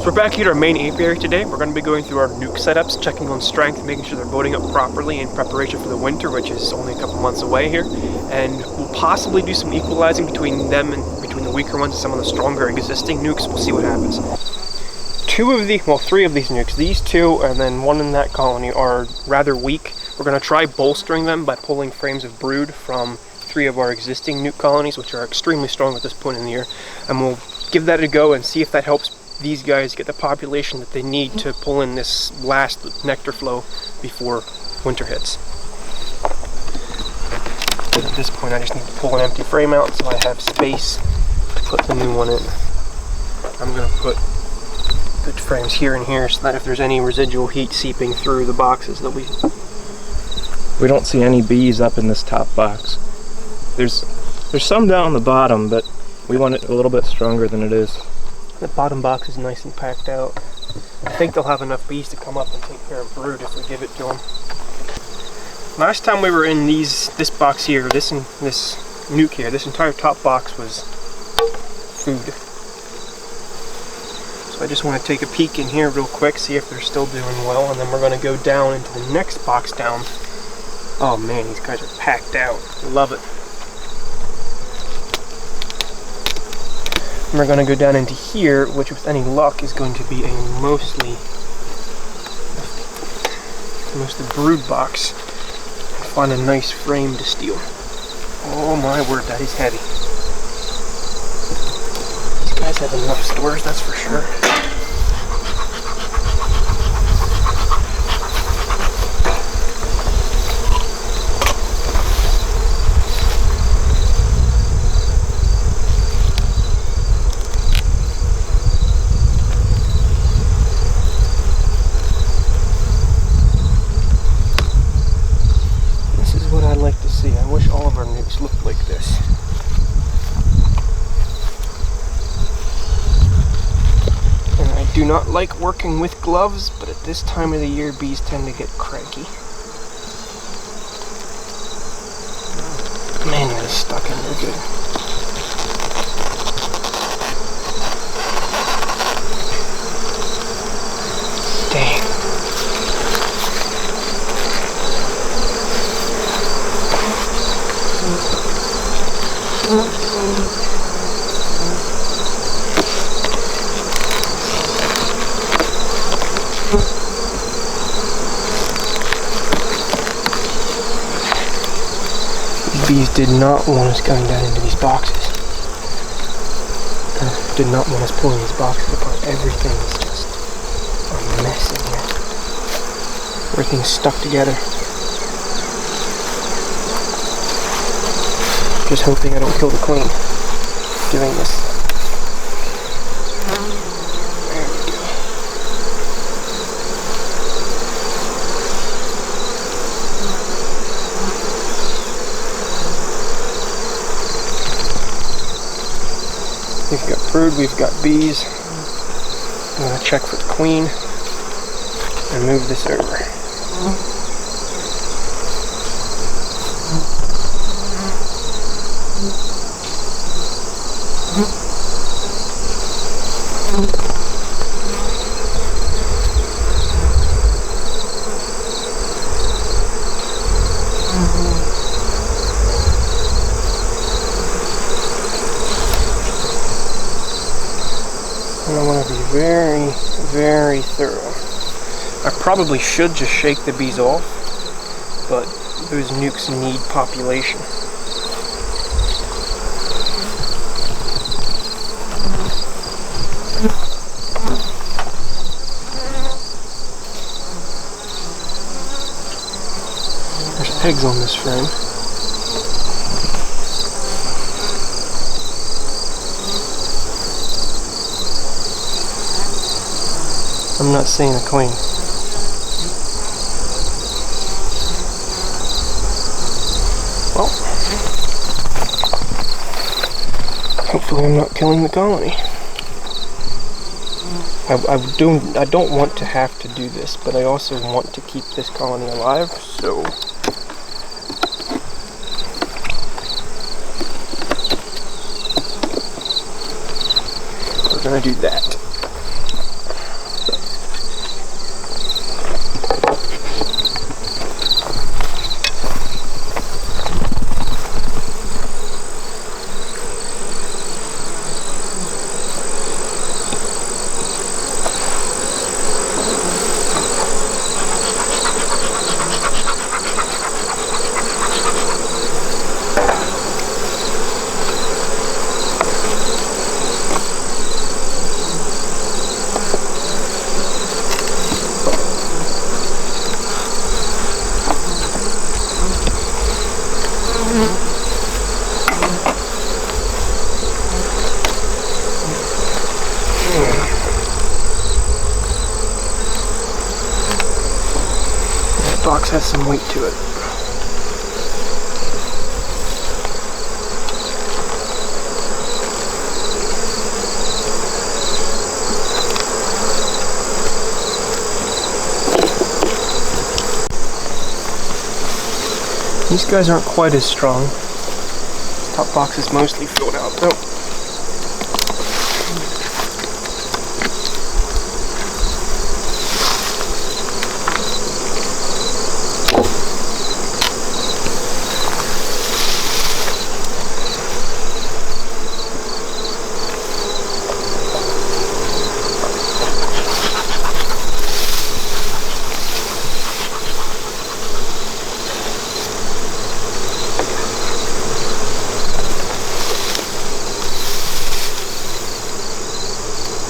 We're back here at our main apiary today. We're going to be going through our nuc setups, checking on strength, making sure they're voting up properly in preparation for the winter, which is only a couple months away here. And we'll possibly do some equalizing between them and between the weaker ones and some of the stronger existing nucs. We'll see what happens. Three of these nucs, these two and then one in that colony, are rather weak. We're going to try bolstering them by pulling frames of brood from 3 of our existing nuc colonies, which are extremely strong at this point in the year. And we'll give that a go and see if that helps these guys get the population that they need to pull in this last nectar flow before winter hits. But at this point I just need to pull an empty frame out so I have space to put the new one in. I'm going to put good frames here and here so that if there's any residual heat seeping through the boxes that we don't see any bees up in this top box. There's some down the bottom, but we want it a little bit stronger than it is. The bottom box is nice and packed out. I think they'll have enough bees to come up and take care of brood if we give it to them. Last time we were in this box here, this nuc here, this entire top box was food. So I just want to take a peek in here real quick, see if they're still doing well, and then we're going to go down into the next box down. Oh man, these guys are packed out. Love it. And we're going to go down into here, which with any luck is going to be a mostly brood box. Find a nice frame to steal. Oh my word, that is heavy. These guys have enough stores, that's for sure. I wish all of our nucs looked like this. And I do not like working with gloves, but at this time of the year bees tend to get cranky. Man, that is stuck in there good. Dang. Bees did not want us going down into these boxes. Did not want us pulling these boxes apart. Everything is just a mess in here. Everything's stuck together. Just hoping I don't kill the queen doing this. We've got brood, we've got bees. I'm going to check for the queen and move this over. And I want to be very, very thorough. I probably should just shake the bees off, but those nucs need population. There's eggs on this frame. I'm not seeing a queen. Well, hopefully I'm not killing the colony. I don't want to have to do this, but I also want to keep this colony alive, so we're gonna do that. box has some weight to it. These guys aren't quite as strong. This top box is mostly filled out though.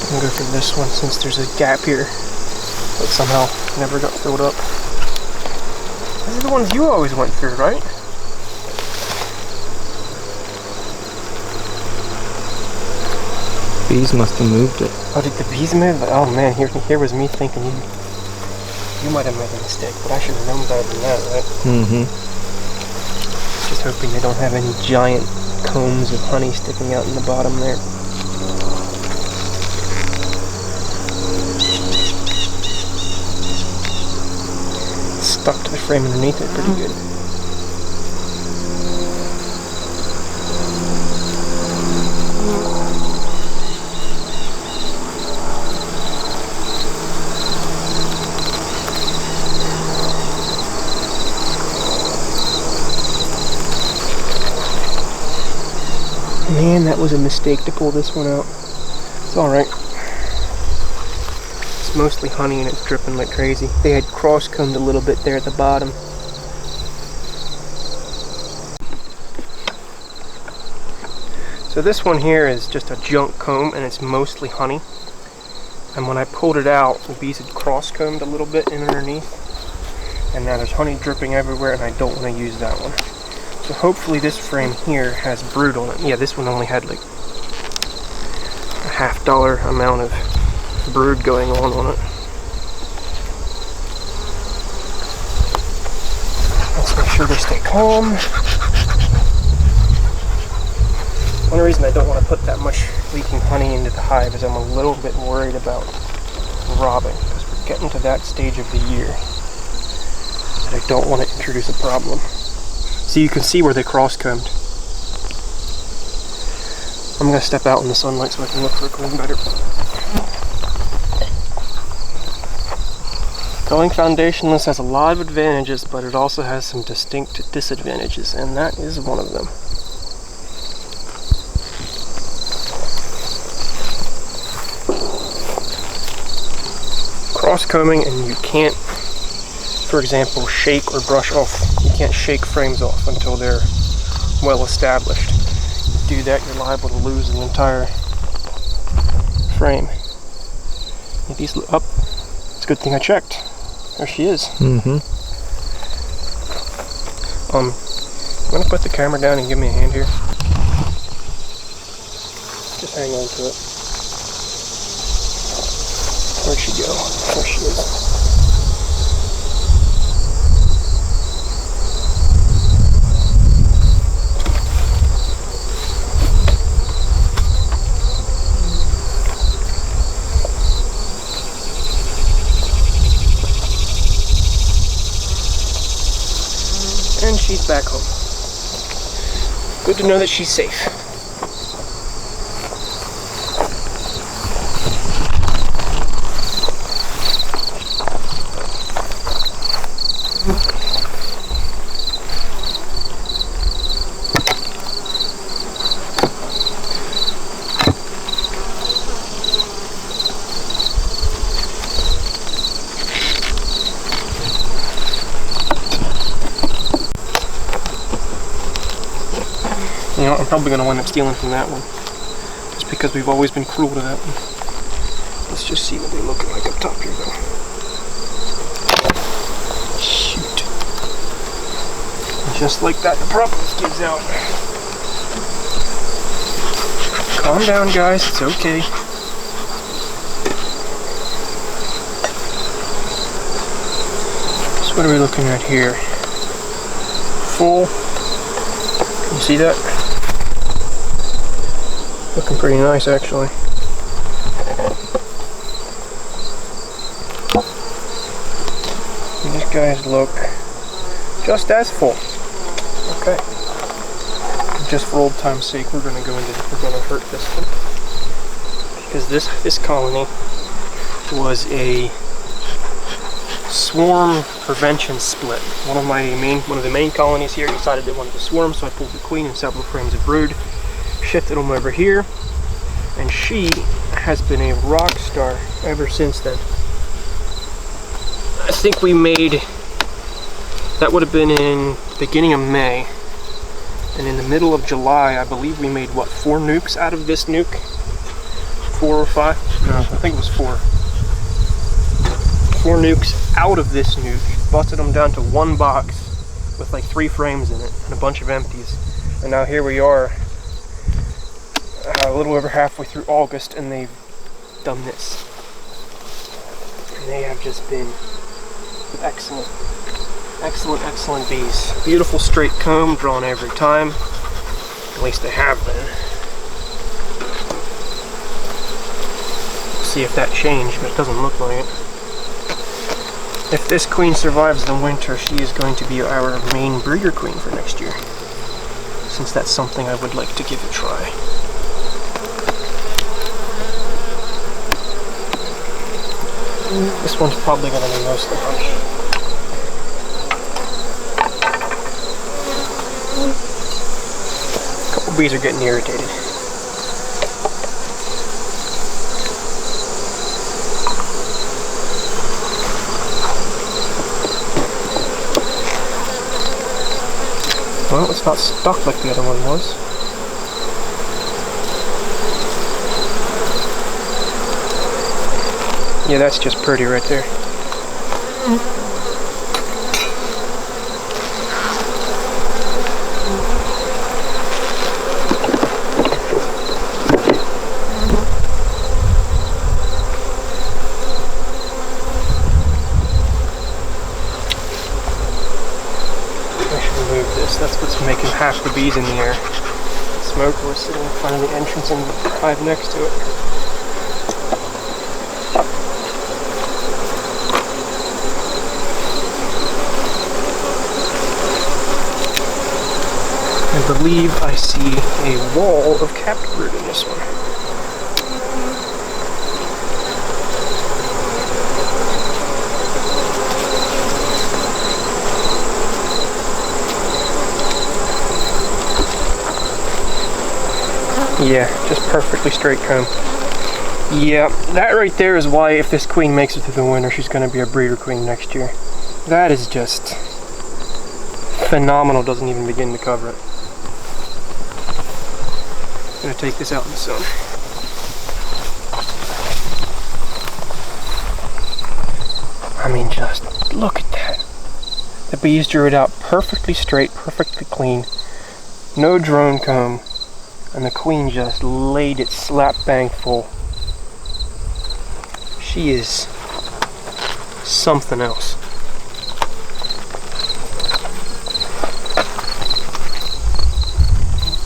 I'm gonna go for this one since there's a gap here that somehow never got filled up. These are the ones you always went through, right? Bees must have moved it. Oh, did the bees move? Oh man, here was me thinking you might have made a mistake, but I should have known better than that, right? Mm-hmm. Just hoping they don't have any giant combs of honey sticking out in the bottom there. Stuck to the frame underneath it pretty good. Man, that was a mistake to pull this one out. It's alright. It's mostly honey and it's dripping like crazy. They had cross-combed a little bit there at the bottom. So this one here is just a junk comb and it's mostly honey. And when I pulled it out, the bees had cross-combed a little bit in underneath. And now there's honey dripping everywhere and I don't want to use that one. So hopefully this frame here has brood on it. Yeah, this one only had like a $50 amount of brood going on it. Let's make sure they stay calm. One reason I don't want to put that much leaking honey into the hive is I'm a little bit worried about robbing, because we're getting to that stage of the year that I don't want to introduce a problem. So you can see where they cross-combed. I'm going to step out in the sunlight so I can look for a comb better. Going foundationless has a lot of advantages, but it also has some distinct disadvantages, and that is one of them. Cross-combing, and you can't, for example, shake or brush off. You can't shake frames off until they're well established. If you do that, you're liable to lose the entire frame. If these up, it's a good thing I checked. There she is. Mm-hmm. You want to put the camera down and give me a hand here? Just hang on to it. Where'd she go? There she is. And she's back home. Good to know that she's safe. You know, I'm probably going to wind up stealing from that one, just because we've always been cruel to that one. Let's just see what they look like up top here, though. Shoot. And just like that, the propolis gives out. Calm down, guys. It's okay. What are we looking at here? Full. Can you see that? Looking pretty nice, actually. And these guys look just as full. Okay. Just for old time's sake, we're gonna hurt this one. Because this colony was a swarm prevention split. One of the main colonies here decided they wanted to swarm, so I pulled the queen and several frames of brood, shifted them over here, and she has been a rock star ever since then. I think we made, that would have been in the beginning of May, and in the middle of July, I believe we made, what, 4 nucs out of this nuc? 4 or 5? No, I think it was 4. 4 nucs out of this nuc, busted them down to one box with like 3 frames in it and a bunch of empties. And now here we are, a little over halfway through August, and they've done this. And they have just been excellent. Excellent, excellent bees. Beautiful straight comb drawn every time. At least they have been. See if that changed, but it doesn't look like it. If this queen survives the winter, she is going to be our main breeder queen for next year. Since that's something I would like to give a try. This one's probably going to be mostly honey. A couple bees are getting irritated. Well, it's not stuck like the other one was. Yeah, that's just pretty right there. That's what's making half the bees in the air. The smoke was sitting in front of the entrance and the hive next to it. I believe I see a wall of capped brood in this one. Yeah, just perfectly straight comb. Yeah, that right there is why if this queen makes it through the winter, she's going to be a breeder queen next year. That is just phenomenal, doesn't even begin to cover it. I'm going to take this out in the sun. I mean, just look at that. The bees drew it out perfectly straight, perfectly clean. No drone comb. And the queen just laid it slap bang full. She is something else.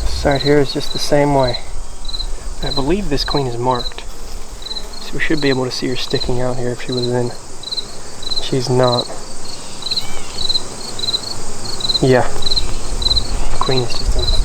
This side here is just the same way. I believe this queen is marked. So we should be able to see her sticking out here if she was in. She's not. Yeah. The queen is just in.